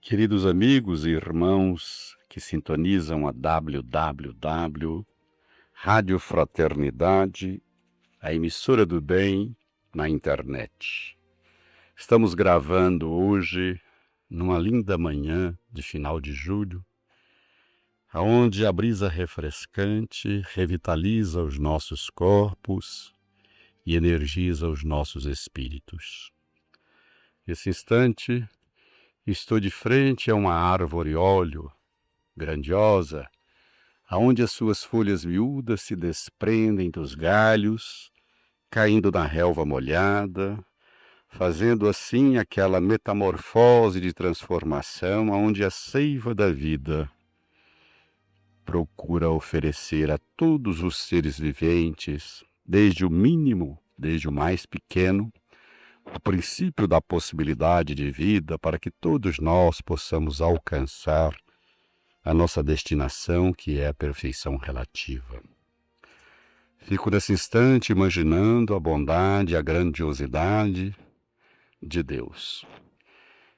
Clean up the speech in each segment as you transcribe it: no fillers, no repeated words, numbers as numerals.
Queridos amigos e irmãos que sintonizam a www Rádio Fraternidade, a emissora do bem na internet. Estamos gravando hoje, numa linda manhã de final de julho, aonde a brisa refrescante revitaliza os nossos corpos e energiza os nossos espíritos. Nesse instante, estou de frente a uma árvore óleo grandiosa, aonde as suas folhas miúdas se desprendem dos galhos, caindo na relva molhada, fazendo assim aquela metamorfose de transformação aonde a seiva da vida procura oferecer a todos os seres viventes, desde o mínimo, desde o mais pequeno, o princípio da possibilidade de vida para que todos nós possamos alcançar a nossa destinação, que é a perfeição relativa. Fico nesse instante imaginando a bondade e a grandiosidade de Deus.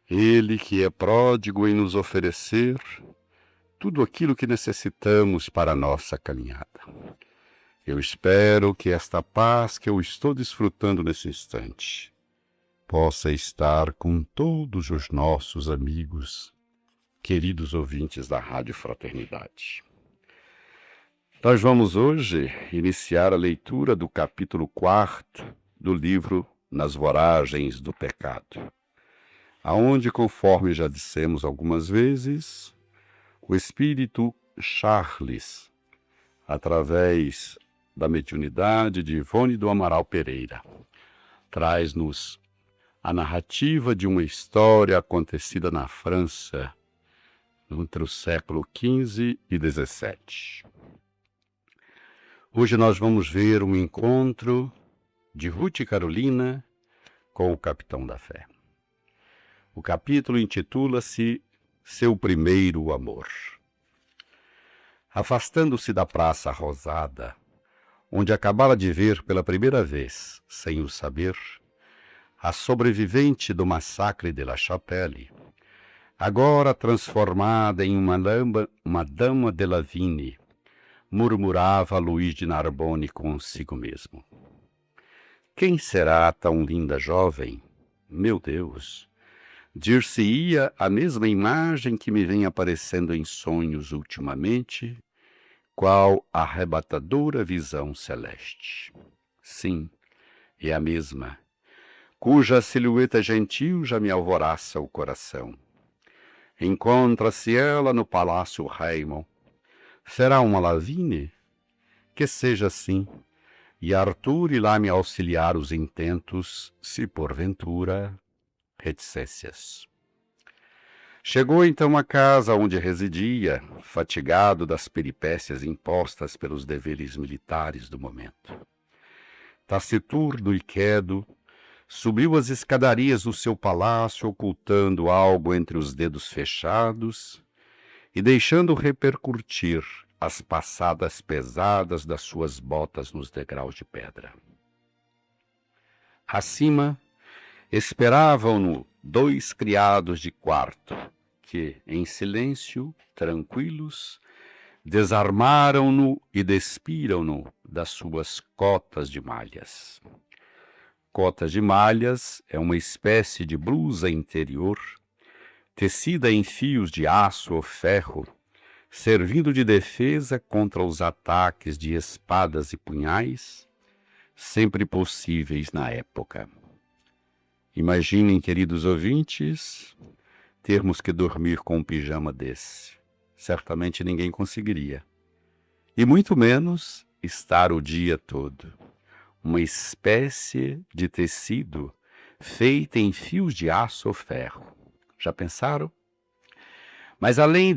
Ele que é pródigo em nos oferecer tudo aquilo que necessitamos para a nossa caminhada. Eu espero que esta paz que eu estou desfrutando nesse instante possa estar com todos os nossos amigos, queridos ouvintes da Rádio Fraternidade. Nós vamos hoje iniciar a leitura do capítulo 4 do livro Nas Voragens do Pecado, aonde, conforme já dissemos algumas vezes, o espírito Charles, através da mediunidade de Ivone do Amaral Pereira, traz-nos a narrativa de uma história acontecida na França entre o século XV e XVII. Hoje nós vamos ver um encontro de Ruth e Carolina com o Capitão da Fé. O capítulo intitula-se Seu Primeiro Amor. Afastando-se da Praça Rosada, onde acabara de ver pela primeira vez, sem o saber, a sobrevivente do massacre de La Chapelle, agora transformada em uma dama de Lavigne, murmurava Luís de Narbonne consigo mesmo. Quem será tão linda jovem? Meu Deus! Dir-se-ia a mesma imagem que me vem aparecendo em sonhos ultimamente, qual arrebatadora visão celeste. Sim, é a mesma, cuja silhueta gentil já me alvoraça o coração. Encontra-se ela no Palácio Raymond. Será uma Lavigne? Que seja assim, e Arthur ir lá me auxiliar os intentos, se porventura reticências. Chegou então à casa onde residia, fatigado das peripécias impostas pelos deveres militares do momento. Taciturno e quedo, subiu as escadarias do seu palácio, ocultando algo entre os dedos fechados e deixando repercutir as passadas pesadas das suas botas nos degraus de pedra. Acima, esperavam-no 2 criados de quarto, que, em silêncio, tranquilos, desarmaram-no e despiram-no das suas cotas de malhas. Cotas de malhas é uma espécie de blusa interior, tecida em fios de aço ou ferro, servindo de defesa contra os ataques de espadas e punhais, sempre possíveis na época. Imaginem, queridos ouvintes, termos que dormir com um pijama desse. Certamente ninguém conseguiria. E muito menos estar o dia todo. Uma espécie de tecido feita em fios de aço ou ferro. Já pensaram? Mas além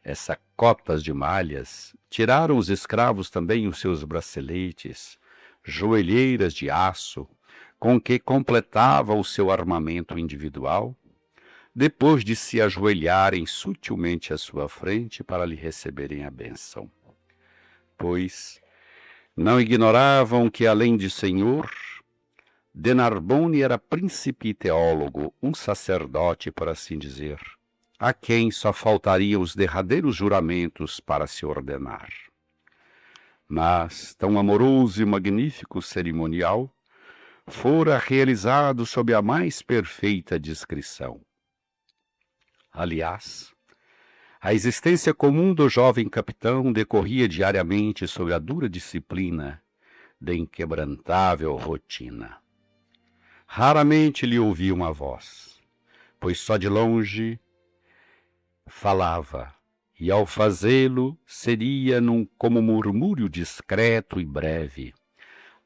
essa cotas de malhas, tiraram os escravos também os seus braceletes, joelheiras de aço, com que completava o seu armamento individual, depois de se ajoelharem sutilmente à sua frente para lhe receberem a bênção. Pois não ignoravam que, além de Senhor, de Narbonne era príncipe teólogo, um sacerdote, por assim dizer, a quem só faltariam os derradeiros juramentos para se ordenar. Mas tão amoroso e magnífico cerimonial fora realizado sob a mais perfeita discrição. Aliás, a existência comum do jovem capitão decorria diariamente sob a dura disciplina da inquebrantável rotina. Raramente lhe ouvia uma voz, pois só de longe falava, e ao fazê-lo seria como murmúrio discreto e breve,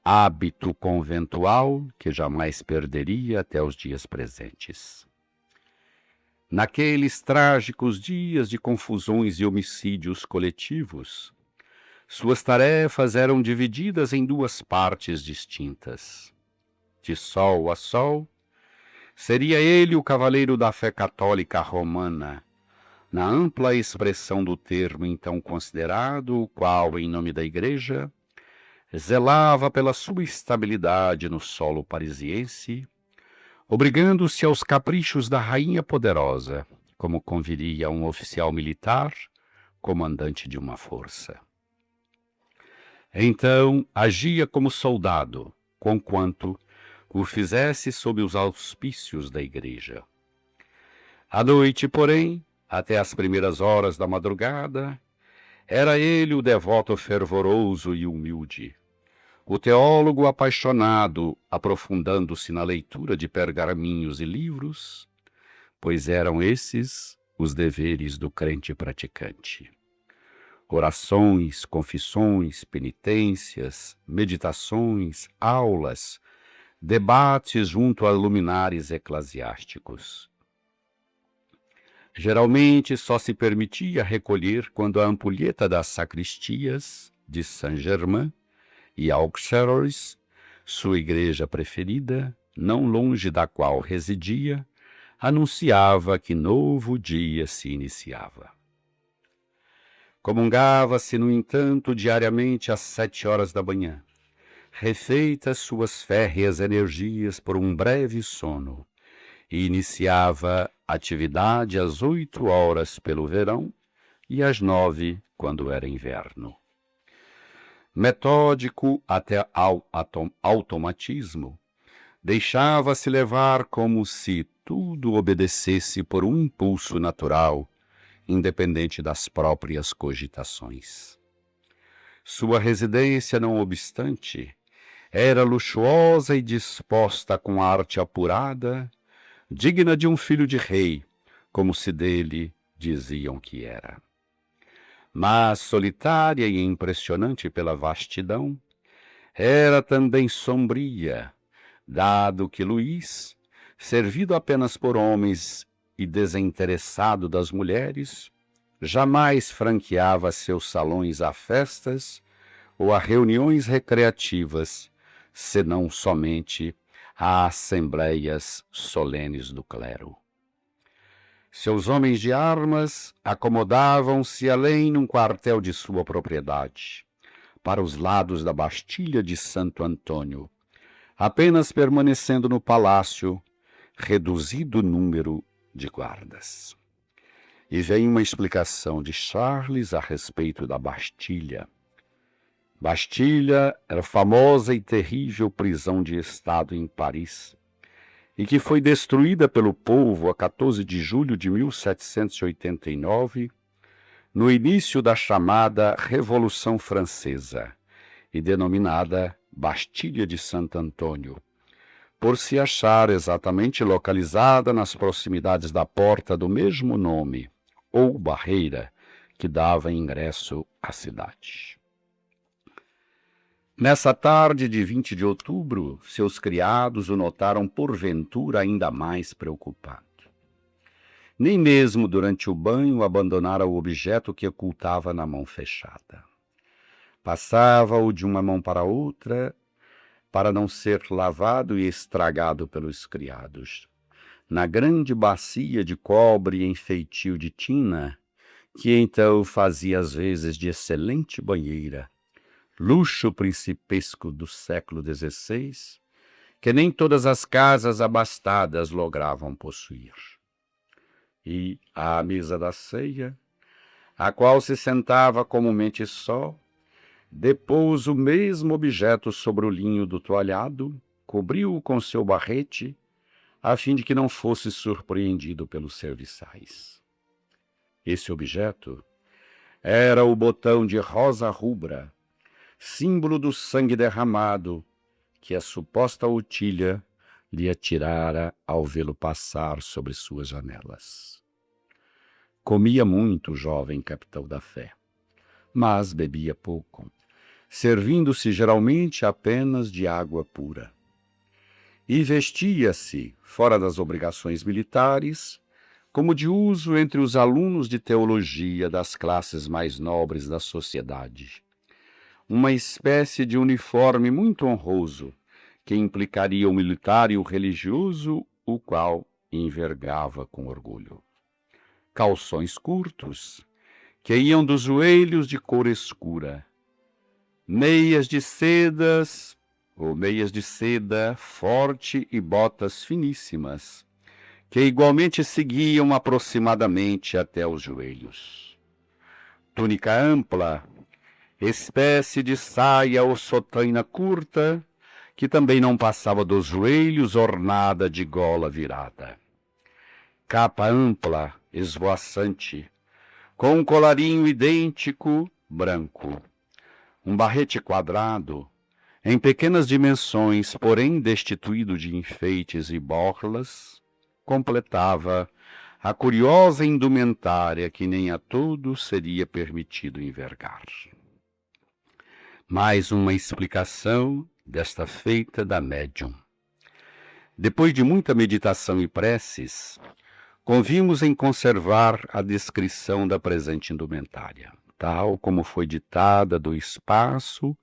hábito conventual que jamais perderia até os dias presentes. Naqueles trágicos dias de confusões e homicídios coletivos, suas tarefas eram divididas em duas partes distintas. De sol a sol, seria ele o cavaleiro da fé católica romana, na ampla expressão do termo então considerado, o qual, em nome da Igreja, zelava pela sua estabilidade no solo parisiense, obrigando-se aos caprichos da rainha poderosa, como conviria a um oficial militar, comandante de uma força. Então agia como soldado, conquanto o fizesse sob os auspícios da Igreja. À noite, porém, até as primeiras horas da madrugada, era ele o devoto fervoroso e humilde, o teólogo apaixonado, aprofundando-se na leitura de pergaminhos e livros, pois eram esses os deveres do crente praticante. Orações, confissões, penitências, meditações, aulas, debates junto a luminares eclesiásticos. Geralmente só se permitia recolher quando a ampulheta das sacristias de Saint-Germain e Auxerrois, sua igreja preferida, não longe da qual residia, anunciava que novo dia se iniciava. Comungava-se, no entanto, diariamente às 7 horas da manhã, refeitas suas férreas energias por um breve sono, e iniciava atividade às 8 horas pelo verão e às 9 quando era inverno. Metódico até ao automatismo, deixava-se levar como se tudo obedecesse por um impulso natural, independente das próprias cogitações. Sua residência, não obstante, era luxuosa e disposta com arte apurada, digna de um filho de rei, como se dele diziam que era. Mas solitária e impressionante pela vastidão, era também sombria, dado que Luís, servido apenas por homens e desinteressado das mulheres, jamais franqueava seus salões a festas ou a reuniões recreativas, senão somente a assembleias solenes do clero. Seus homens de armas acomodavam-se além num quartel de sua propriedade, para os lados da Bastilha de Santo Antônio, apenas permanecendo no palácio reduzido número de guardas. E vem uma explicação de Charles a respeito da Bastilha. Bastilha era famosa e terrível prisão de Estado em Paris, e que foi destruída pelo povo a 14 de julho de 1789, no início da chamada Revolução Francesa, e denominada Bastilha de Santo Antônio, por se achar exatamente localizada nas proximidades da porta do mesmo nome, ou barreira, que dava ingresso à cidade. Nessa tarde de 20 de outubro, seus criados o notaram porventura ainda mais preocupado. Nem mesmo durante o banho abandonara o objeto que ocultava na mão fechada. Passava-o de uma mão para outra, para não ser lavado e estragado pelos criados, na grande bacia de cobre em feitio de tina, que então fazia às vezes de excelente banheira, luxo principesco do século XVI, que nem todas as casas abastadas logravam possuir. E, à mesa da ceia, a qual se sentava comumente só, depôs o mesmo objeto sobre o linho do toalhado, cobriu-o com seu barrete, a fim de que não fosse surpreendido pelos serviçais. Esse objeto era o botão de rosa rubra, símbolo do sangue derramado, que a suposta Otília lhe atirara ao vê-lo passar sobre suas janelas. Comia muito o jovem capitão da fé, mas bebia pouco, servindo-se geralmente apenas de água pura. E vestia-se, fora das obrigações militares, como de uso entre os alunos de teologia das classes mais nobres da sociedade. Uma espécie de uniforme muito honroso, que implicaria o militar e o religioso, o qual envergava com orgulho. Calções curtos, que iam dos joelhos de cor escura, meias de seda forte e botas finíssimas, que igualmente seguiam aproximadamente até os joelhos. Túnica ampla, espécie de saia ou sotaina curta, que também não passava dos joelhos, ornada de gola virada. Capa ampla, esvoaçante, com um colarinho idêntico, branco. Um barrete quadrado, em pequenas dimensões, porém destituído de enfeites e borlas, completava a curiosa indumentária que nem a todos seria permitido envergar. Mais uma explicação desta feita da médium. Depois de muita meditação e preces, convimos em conservar a descrição da presente indumentária, tal como foi ditada do espaço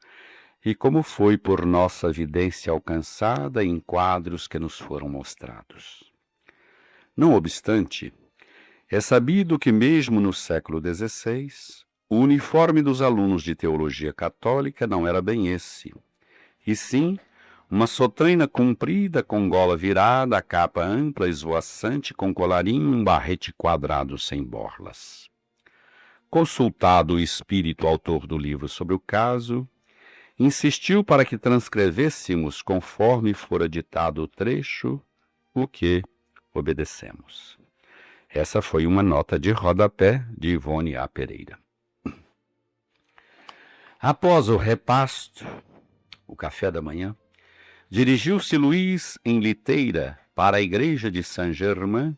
e como foi por nossa vidência alcançada em quadros que nos foram mostrados. Não obstante, é sabido que mesmo no século XVI, o uniforme dos alunos de teologia católica não era bem esse, e sim uma sotaina comprida com gola virada, a capa ampla, esvoaçante, com colarinho e um barrete quadrado sem borlas. Consultado o espírito autor do livro sobre o caso, insistiu para que transcrevêssemos conforme fora ditado o trecho, o que obedecemos. Essa foi uma nota de rodapé de Ivone A. Pereira. Após o repasto, o café da manhã, dirigiu-se Luís em liteira para a igreja de Saint-Germain,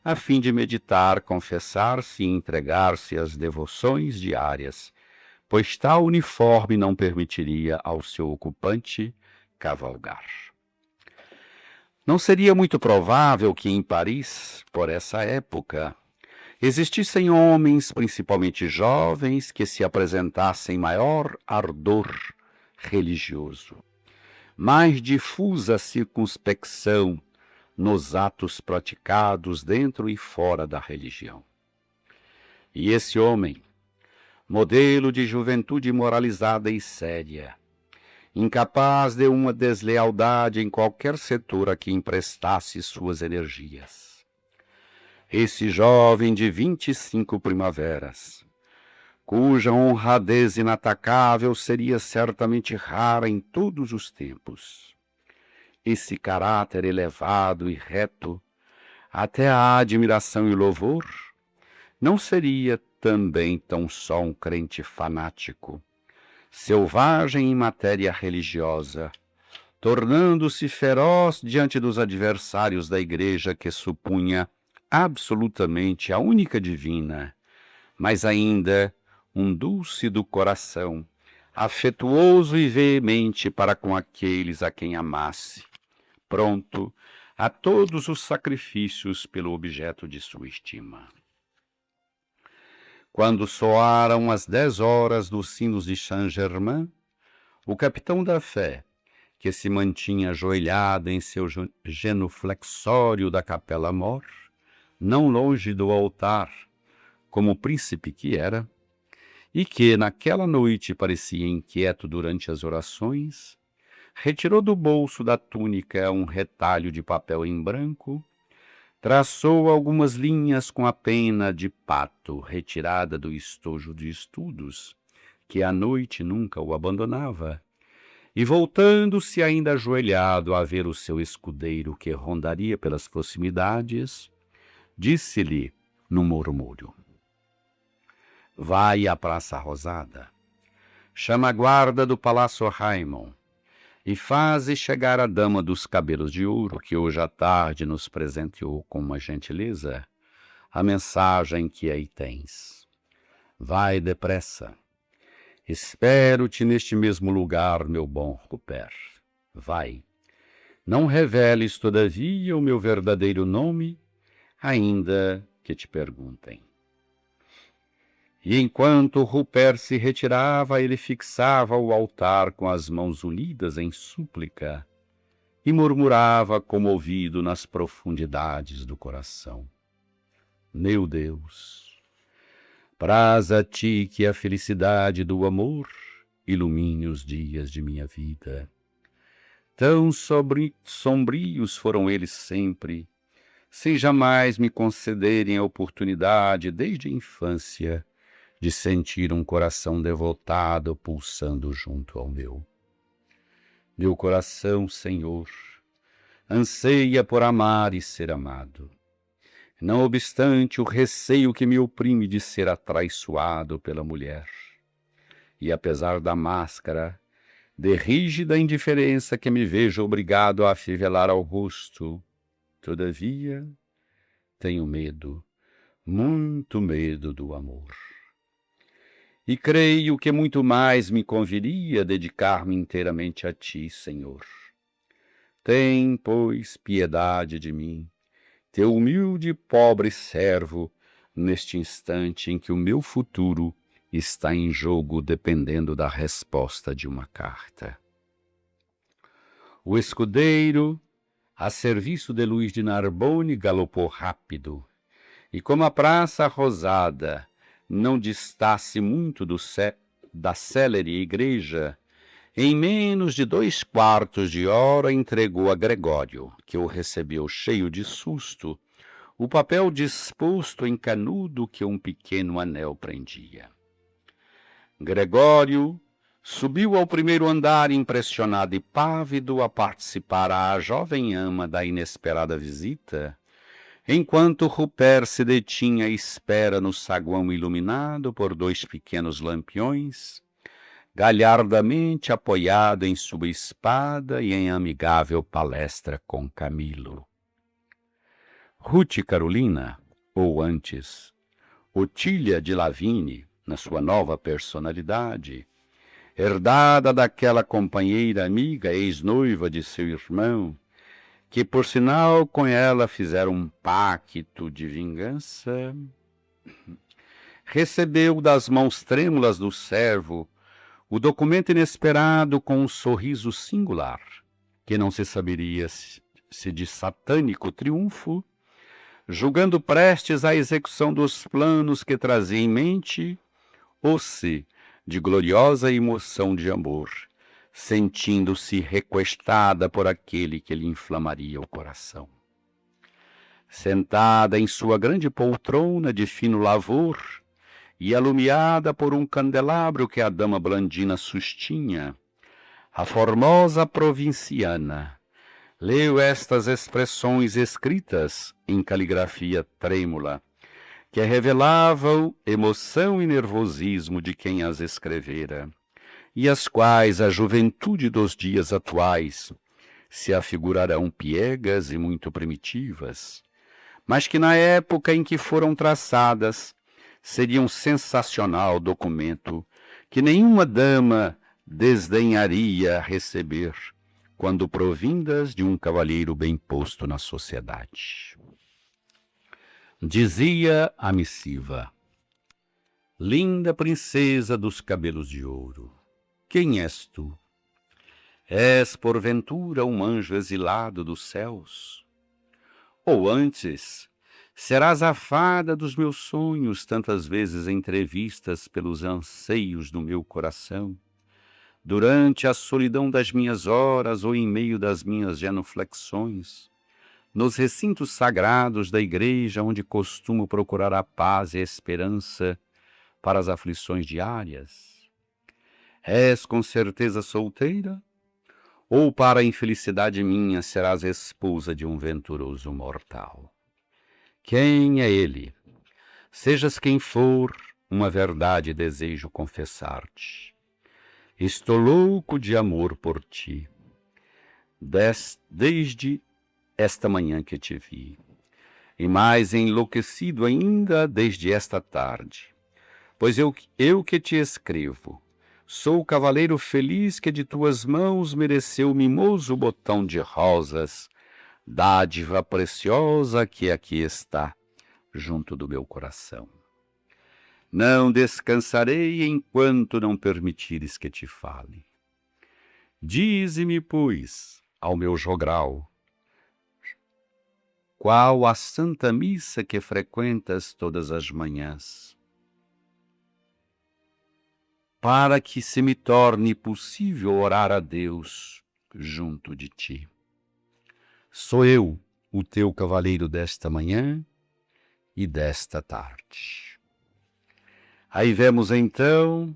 a fim de meditar, confessar-se e entregar-se às devoções diárias, pois tal uniforme não permitiria ao seu ocupante cavalgar. Não seria muito provável que em Paris, por essa época, existissem homens, principalmente jovens, que se apresentassem maior ardor religioso, mais difusa circunspecção nos atos praticados dentro e fora da religião. E esse homem, modelo de juventude moralizada e séria, incapaz de uma deslealdade em qualquer setor a que emprestasse suas energias. Esse jovem de 25 primaveras, cuja honradez inatacável seria certamente rara em todos os tempos. Esse caráter elevado e reto, até a admiração e louvor, não seria também tão só um crente fanático, selvagem em matéria religiosa, tornando-se feroz diante dos adversários da igreja que supunha absolutamente a única divina, mas ainda um dulce do coração, afetuoso e veemente para com aqueles a quem amasse, pronto a todos os sacrifícios pelo objeto de sua estima. Quando soaram as 10 horas dos sinos de Saint-Germain, o capitão da fé, que se mantinha ajoelhado em seu genuflexório da Capela-Mor, não longe do altar, como príncipe que era, e que naquela noite parecia inquieto durante as orações, retirou do bolso da túnica um retalho de papel em branco, traçou algumas linhas com a pena de pato retirada do estojo de estudos, que à noite nunca o abandonava, e voltando-se ainda ajoelhado a ver o seu escudeiro que rondaria pelas proximidades, disse-lhe num murmúrio: vai à Praça Rosada, chama a guarda do Palácio Raimon e faze chegar a dama dos cabelos de ouro, que hoje à tarde nos presenteou com uma gentileza, a mensagem que aí tens. Vai depressa. Espero-te neste mesmo lugar, meu bom Rupert. Vai. Não reveles, todavia, o meu verdadeiro nome, ainda que te perguntem. E enquanto Rupert se retirava, ele fixava o altar com as mãos unidas em súplica e murmurava comovido nas profundidades do coração: meu Deus, praz a ti que a felicidade do amor ilumine os dias de minha vida. Tão sombrios foram eles sempre, sem jamais me concederem a oportunidade, desde a infância, de sentir um coração devotado pulsando junto ao meu. Meu coração, Senhor, anseia por amar e ser amado. Não obstante o receio que me oprime de ser atraiçoado pela mulher. E apesar da máscara, de rígida indiferença que me vejo obrigado a afivelar ao rosto, todavia, tenho medo, muito medo do amor. E creio que muito mais me conviria dedicar-me inteiramente a ti, Senhor. Tem, pois, piedade de mim, teu humilde e pobre servo, neste instante em que o meu futuro está em jogo dependendo da resposta de uma carta. O escudeiro, a serviço de Luís de Narbonne, galopou rápido, e como a Praça Rosada não distasse muito da célere igreja, em menos de 2/4 de hora entregou a Gregório, que o recebeu cheio de susto, o papel disposto em canudo que um pequeno anel prendia. Gregório subiu ao primeiro andar impressionado e pávido a participar à jovem ama da inesperada visita, enquanto Rupert se detinha à espera no saguão iluminado por 2 pequenos lampiões, galhardamente apoiado em sua espada e em amigável palestra com Camilo. Ruth Carolina, ou antes, Otília de Lavigne, na sua nova personalidade, herdada daquela companheira amiga, ex-noiva de seu irmão, que, por sinal, com ela fizeram um pacto de vingança, recebeu das mãos trêmulas do servo o documento inesperado com um sorriso singular, que não se saberia se de satânico triunfo, julgando prestes à execução dos planos que trazia em mente, ou se de gloriosa emoção de amor, sentindo-se requestada por aquele que lhe inflamaria o coração. Sentada em sua grande poltrona de fino lavor e alumiada por um candelabro que a dama Blandina sustinha, a formosa provinciana leu estas expressões escritas em caligrafia trêmula, que revelavam emoção e nervosismo de quem as escrevera, e as quais a juventude dos dias atuais se afigurarão piegas e muito primitivas, mas que na época em que foram traçadas seria um sensacional documento que nenhuma dama desdenharia receber quando provindas de um cavalheiro bem posto na sociedade. Dizia a missiva: linda princesa dos cabelos de ouro, quem és tu? És, porventura, um anjo exilado dos céus? Ou antes, serás a fada dos meus sonhos, tantas vezes entrevistas pelos anseios do meu coração, durante a solidão das minhas horas ou em meio das minhas genuflexões, nos recintos sagrados da igreja onde costumo procurar a paz e a esperança para as aflições diárias? És com certeza solteira? Ou para a infelicidade minha serás esposa de um venturoso mortal? Quem é ele? Sejas quem for, uma verdade desejo confessar-te. Estou louco de amor por ti, desde esta manhã que te vi, e mais enlouquecido ainda desde esta tarde, pois eu que te escrevo, sou o cavaleiro feliz que de tuas mãos mereceu o mimoso botão de rosas, dádiva preciosa que aqui está, junto do meu coração. Não descansarei enquanto não permitires que te fale. Dize-me, pois, ao meu jogral, qual a santa missa que frequentas todas as manhãs, para que se me torne possível orar a Deus junto de ti. Sou eu, o teu cavaleiro desta manhã e desta tarde. Aí vemos então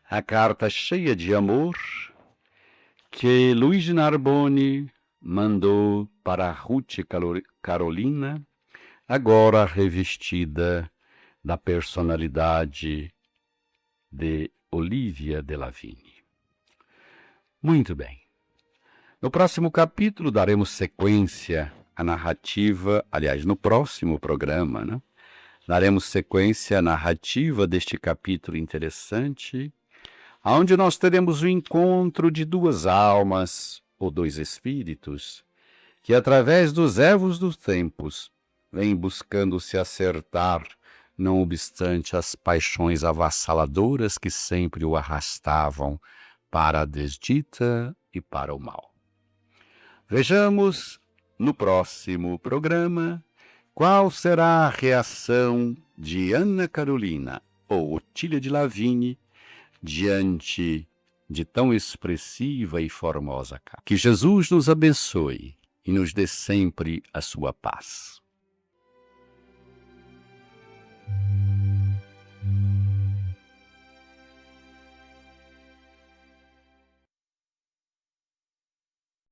a carta cheia de amor que Luigi Narboni mandou para Ruth Carolina, agora revestida da personalidade de Olivia de Lavigne. Muito bem. No próximo capítulo daremos sequência à narrativa, aliás, no próximo programa, né? Daremos sequência à narrativa deste capítulo interessante, onde nós teremos o encontro de duas almas, ou dois espíritos, que através dos ervos dos tempos vêm buscando se acertar, não obstante as paixões avassaladoras que sempre o arrastavam para a desdita e para o mal. Vejamos no próximo programa qual será a reação de Ana Carolina ou Otília de Lavigne diante de tão expressiva e formosa carta. Que Jesus nos abençoe e nos dê sempre a sua paz.